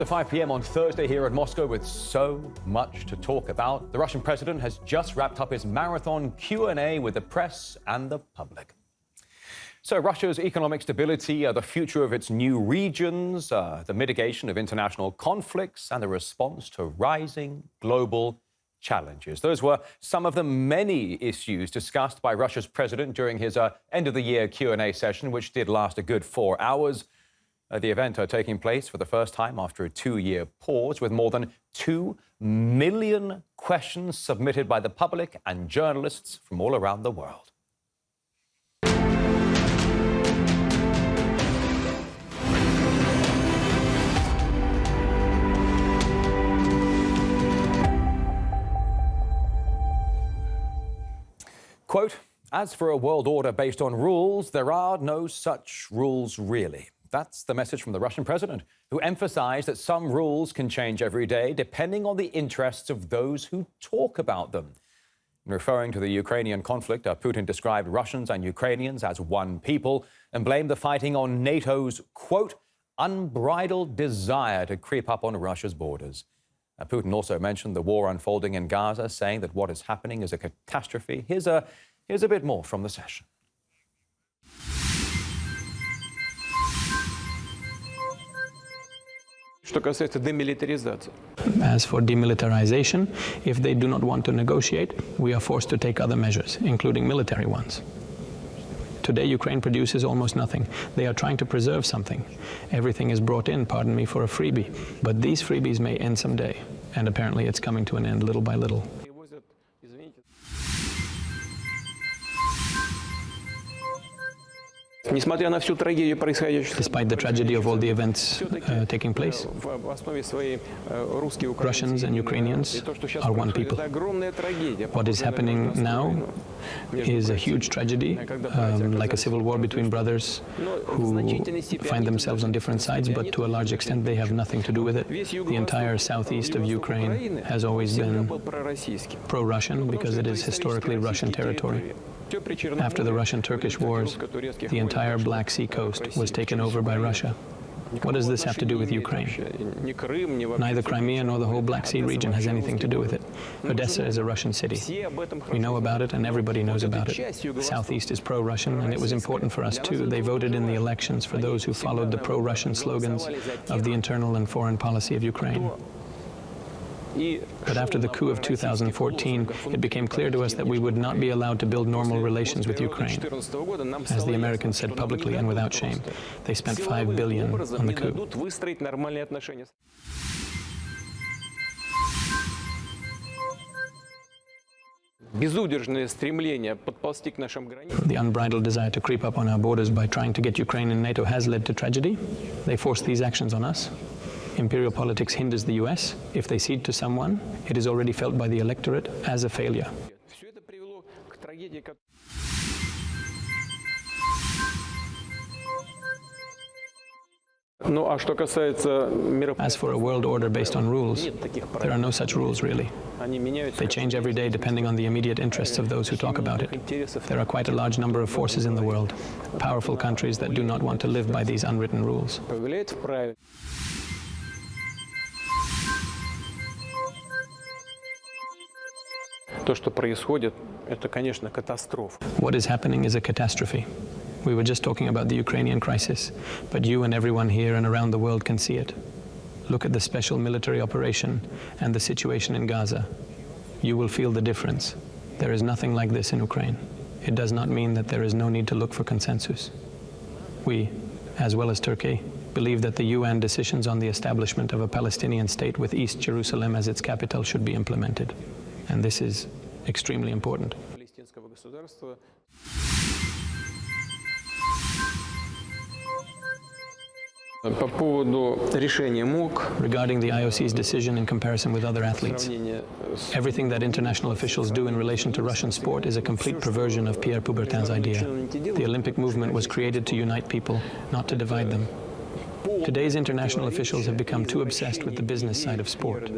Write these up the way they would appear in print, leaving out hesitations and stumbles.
At 5 p.m. on Thursday here in Moscow with so much to talk about. The Russian president has just wrapped up his marathon Q&A with the press and the public. So Russia's economic stability, the future of its new regions, the mitigation of international conflicts and the response to rising global challenges. Those were some of the many issues discussed by Russia's president during his end-of-the-year Q&A session, which did last a good 4 hours. The event taking place for the first time after a 2-year pause, with more than 2 million questions submitted by the public and journalists from all around the world. Quote, "As for a world order based on rules, there are no such rules really." That's the message from the Russian president, who emphasized that some rules can change every day depending on the interests of those who talk about them. In referring to the Ukrainian conflict, Putin described Russians and Ukrainians as one people and blamed the fighting on NATO's, quote, "unbridled desire to creep up on Russia's borders." Putin also mentioned the war unfolding in Gaza, saying that what is happening is a catastrophe. Here's a bit more from the session. As for demilitarization, if they do not want to negotiate, we are forced to take other measures, including military ones. Today, Ukraine produces almost nothing. They are trying to preserve something. Everything is brought in, pardon me, for a freebie. But these freebies may end someday, and apparently it's coming to an end little by little. Despite the tragedy of all the events taking place, Russians and Ukrainians are one people. What is happening now is a huge tragedy, like a civil war between brothers who find themselves on different sides, but to a large extent they have nothing to do with it. The entire southeast of Ukraine has always been pro-Russian because it is historically Russian territory. After the Russian-Turkish wars, the entire Black Sea coast was taken over by Russia. What does this have to do with Ukraine? Neither Crimea nor the whole Black Sea region has anything to do with it. Odessa is a Russian city. We know about it and everybody knows about it. The Southeast is pro-Russian, and it was important for us too. They voted in the elections for those who followed the pro-Russian slogans of the internal and foreign policy of Ukraine. But after the coup of 2014, it became clear to us that we would not be allowed to build normal relations with Ukraine. As the Americans said publicly and without shame, they spent $5 billion on the coup. The unbridled desire to creep up on our borders by trying to get Ukraine in NATO has led to tragedy. They forced these actions on us. Imperial politics hinders the US. If they cede to someone, it is already felt by the electorate as a failure. As for a world order based on rules, there are no such rules really. They change every day depending on the immediate interests of those who talk about it. There are quite a large number of forces in the world, powerful countries that do not want to live by these unwritten rules. What is happening is a catastrophe. We were just talking about the Ukrainian crisis, but you and everyone here and around the world can see it. Look at the special military operation and the situation in Gaza. You will feel the difference. There is nothing like this in Ukraine. It does not mean that there is no need to look for consensus. We, as well as Turkey, believe that the UN decisions on the establishment of a Palestinian state with East Jerusalem as its capital should be implemented. And this is extremely important. Regarding the IOC's decision in comparison with other athletes, everything that international officials do in relation to Russian sport is a complete perversion of Pierre Coubertin's idea. The Olympic movement was created to unite people, not to divide them. Today's international officials have become too obsessed with the business side of sport.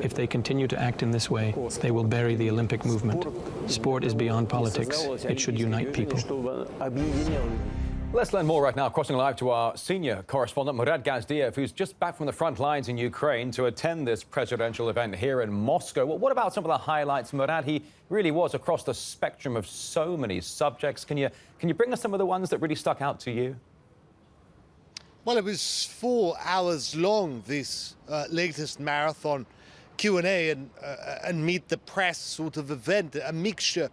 If they continue to act in this way, they will bury the Olympic movement. Sport is beyond politics. It should unite people. Let's learn more right now, crossing live to our senior correspondent, Murad Gazdiev, who's just back from the front lines in Ukraine to attend this presidential event here in Moscow. Well, what about some of the highlights, Murad? He really was across the spectrum of so many subjects. Can you bring us some of the ones that really stuck out to you? Well, it was 4 hours long, this latest marathon Q&A and meet the press sort of event, a mixture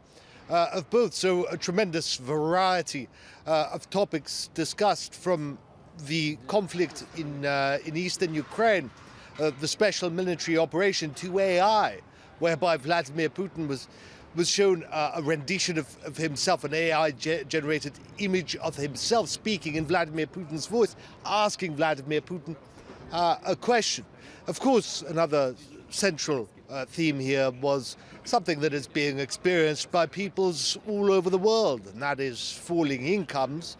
of both. So a tremendous variety of topics discussed, from the conflict in eastern Ukraine, the special military operation, to AI, whereby Vladimir Putin was shown a rendition of himself, an AI-generated image of himself speaking in Vladimir Putin's voice, asking Vladimir Putin a question. Of course, another central theme here was something that is being experienced by peoples all over the world, and that is falling incomes,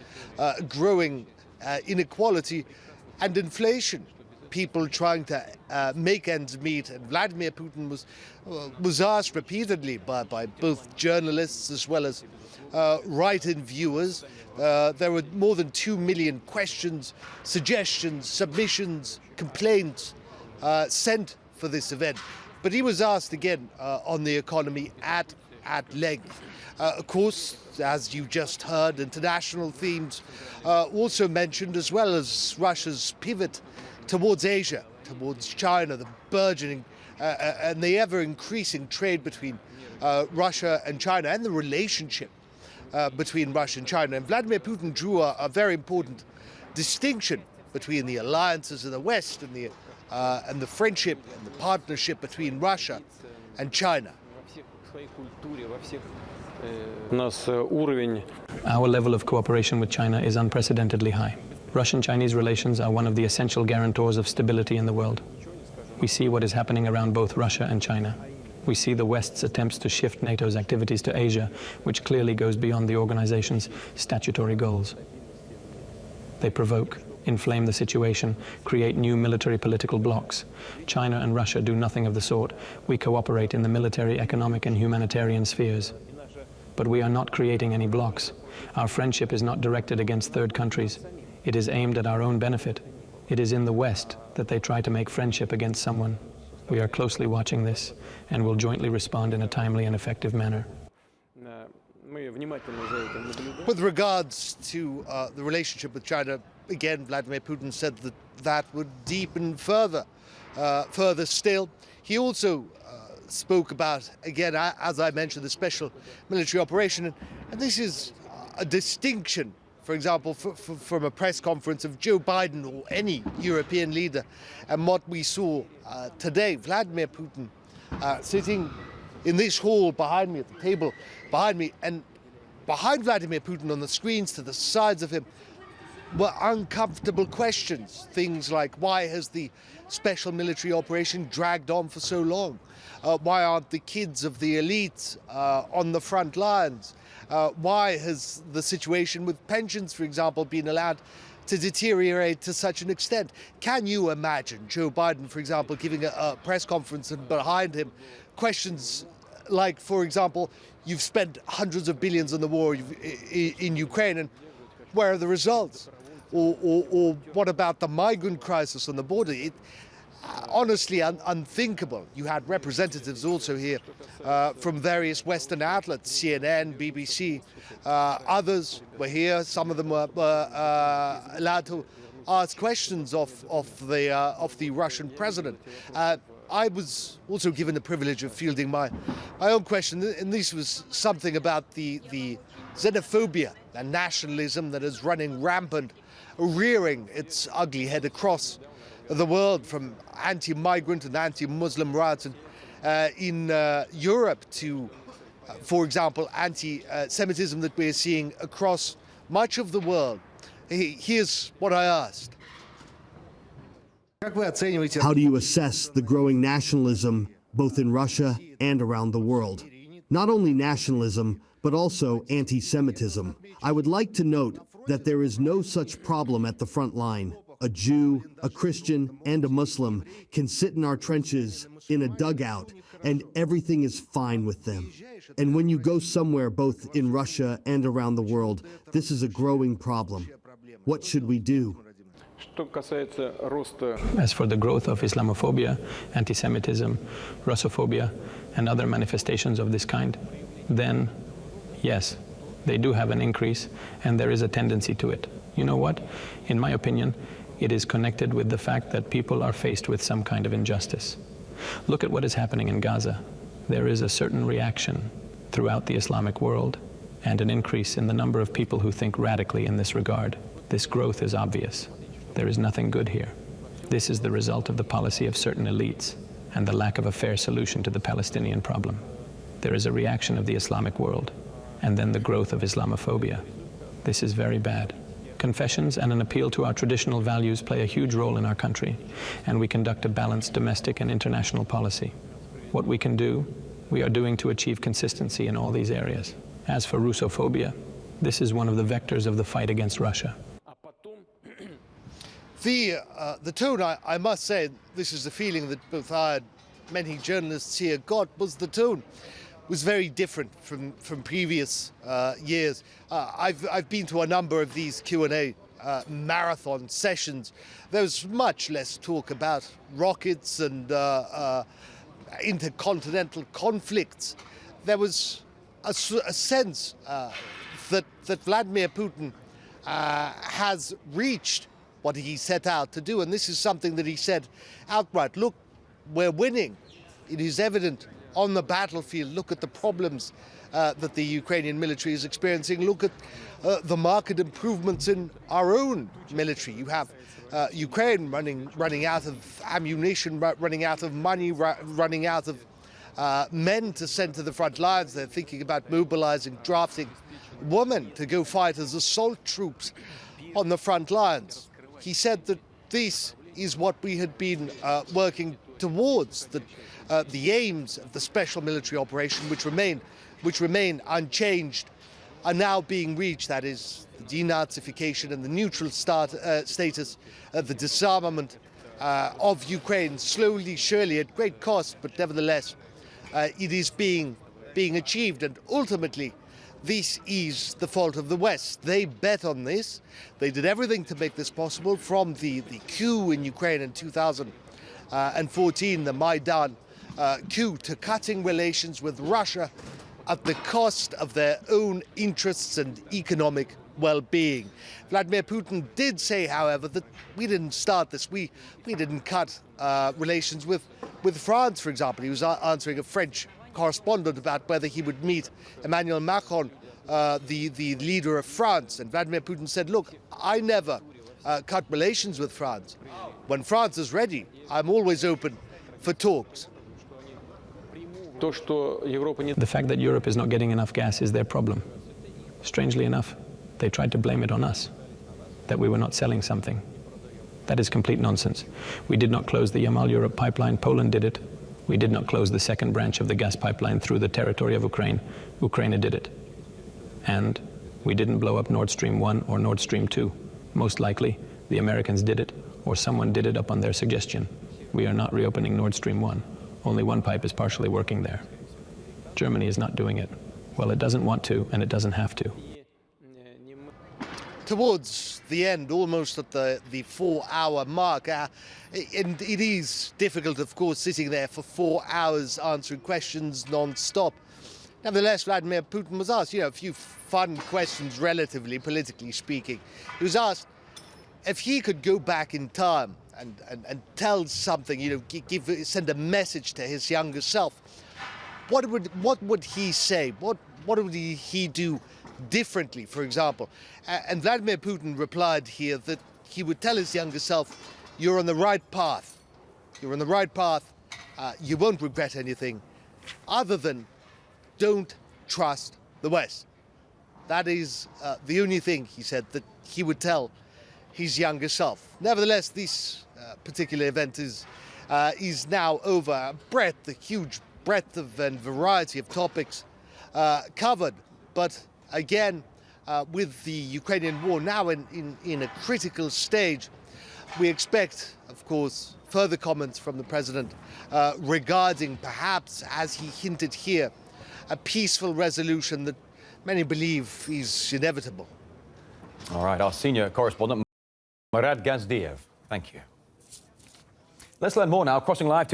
growing inequality, and inflation. People trying to make ends meet, and Vladimir Putin was asked repeatedly by both journalists as well as write-in viewers. There were more than 2 million questions, suggestions, submissions, complaints sent for this event. But he was asked again on the economy at length. Of course, as you just heard, international themes also mentioned, as well as Russia's pivot towards Asia, towards China, the burgeoning and the ever-increasing trade between Russia and China, and the relationship between Russia and China. And Vladimir Putin drew a very important distinction between the alliances in the West and the friendship and the partnership between Russia and China. Our level of cooperation with China is unprecedentedly high. Russian-Chinese relations are one of the essential guarantors of stability in the world. We see what is happening around both Russia and China. We see the West's attempts to shift NATO's activities to Asia, which clearly goes beyond the organization's statutory goals. They provoke, inflame the situation, create new military political blocs. China and Russia do nothing of the sort. We cooperate in the military, economic, and humanitarian spheres. But we are not creating any blocs. Our friendship is not directed against third countries. It is aimed at our own benefit. It is in the West that they try to make friendship against someone. We are closely watching this and will jointly respond in a timely and effective manner. With regards to the relationship with China, again, Vladimir Putin said that would deepen further still. He also spoke about, again, as I mentioned, the special military operation, and this is a distinction, for example, from a press conference of Joe Biden or any European leader, and what we saw today. Vladimir Putin sitting in this hall behind me, at the table behind me, and behind Vladimir Putin on the screens to the sides of him were uncomfortable questions. Things like, why has the special military operation dragged on for so long? Why aren't the kids of the elite on the front lines? Why has the situation with pensions, for example, been allowed to deteriorate to such an extent? Can you imagine Joe Biden, for example, giving a press conference and behind him questions like, for example, you've spent hundreds of billions on the war in Ukraine, and where are the results? Or what about the migrant crisis on the border? Honestly unthinkable. You had representatives also here from various Western outlets, CNN, BBC, others were here. Some of them were allowed to ask questions of the Russian president. I was also given the privilege of fielding my own question, and this was something about the xenophobia and nationalism that is running rampant, rearing its ugly head across the world, from anti-migrant and anti-Muslim riots in Europe to, for example, anti-Semitism that we're seeing across much of the world. Here's what I asked. How do you assess the growing nationalism both in Russia and around the world? Not only nationalism, but also anti-Semitism. I would like to note that there is no such problem at the front line. a Jew, a Christian, and a Muslim can sit in our trenches in a dugout and everything is fine with them. And when you go somewhere, both in Russia and around the world, this is a growing problem. What should we do? As for the growth of Islamophobia, anti-Semitism, Russophobia, and other manifestations of this kind, then yes, they do have an increase and there is a tendency to it. You know what? In my opinion, it is connected with the fact that people are faced with some kind of injustice. Look at what is happening in Gaza. There is a certain reaction throughout the Islamic world and an increase in the number of people who think radically in this regard. This growth is obvious. There is nothing good here. This is the result of the policy of certain elites and the lack of a fair solution to the Palestinian problem. There is a reaction of the Islamic world and then the growth of Islamophobia. This is very bad. Confessions and an appeal to our traditional values play a huge role in our country, and we conduct a balanced domestic and international policy. What we can do, we are doing to achieve consistency in all these areas. As for Russophobia, this is one of the vectors of the fight against Russia. The tone, I must say, this is the feeling that both I and many journalists here got, was the tone was very different from previous years. I've been to a number of these Q&A marathon sessions. There was much less talk about rockets and intercontinental conflicts. There was a sense that Vladimir Putin has reached what he set out to do, and this is something that he said outright. Look, we're winning. It is evident on the battlefield. Look at the problems that the Ukrainian military is experiencing. Look at the marked improvements in our own military. You have Ukraine running out of ammunition, running out of money, running out of men to send to the front lines. They're thinking about mobilizing, drafting women to go fight as assault troops on the front lines. He said that this is what we had been working towards, that the aims of the special military operation, which remain unchanged, are now being reached. That is the denazification and the neutral status, the disarmament of Ukraine, slowly, surely, at great cost, but nevertheless, it is being achieved. And ultimately, this is the fault of the West. They bet on this. They did everything to make this possible, from the coup in Ukraine in 2014, the Maidan coup, to cutting relations with Russia at the cost of their own interests and economic well-being. Vladimir Putin did say, however, that we didn't start this. We didn't cut relations with France, for example. He was answering a French correspondent about whether he would meet Emmanuel Macron, the leader of France. And Vladimir Putin said, look, I never cut relations with France. When France is ready, I'm always open for talks. The fact that Europe is not getting enough gas is their problem. Strangely enough, they tried to blame it on us, that we were not selling something. That is complete nonsense. We did not close the Yamal-Europe pipeline. Poland did it. We did not close the second branch of the gas pipeline through the territory of Ukraine. Ukraine did it. And we didn't blow up Nord Stream 1 or Nord Stream 2. Most likely, the Americans did it, or someone did it upon their suggestion. We are not reopening Nord Stream 1. Only one pipe is partially working there. Germany is not doing it. Well, it doesn't want to, and it doesn't have to. Towards the end, almost at the 4-hour mark, and it is difficult, of course, sitting there for 4 hours answering questions non-stop. Nevertheless, Vladimir Putin was asked, a few fun questions, relatively, politically speaking. He was asked if he could go back in time and tell something, send a message to his younger self. What would he say? What would he do differently, for example? And Vladimir Putin replied here that he would tell his younger self, you're on the right path. You're on the right path. You won't regret anything other than don't trust the West. That is the only thing, he said, that he would tell his younger self. Nevertheless, this particular event is now over. A huge breadth of and variety of topics covered. But again, with the Ukrainian war now in a critical stage, We expect, of course, further comments from the president regarding perhaps, as he hinted here, a peaceful resolution that many believe is inevitable. All right, our senior correspondent, Murad Gazdiev. Thank you. Let's learn more now, crossing live to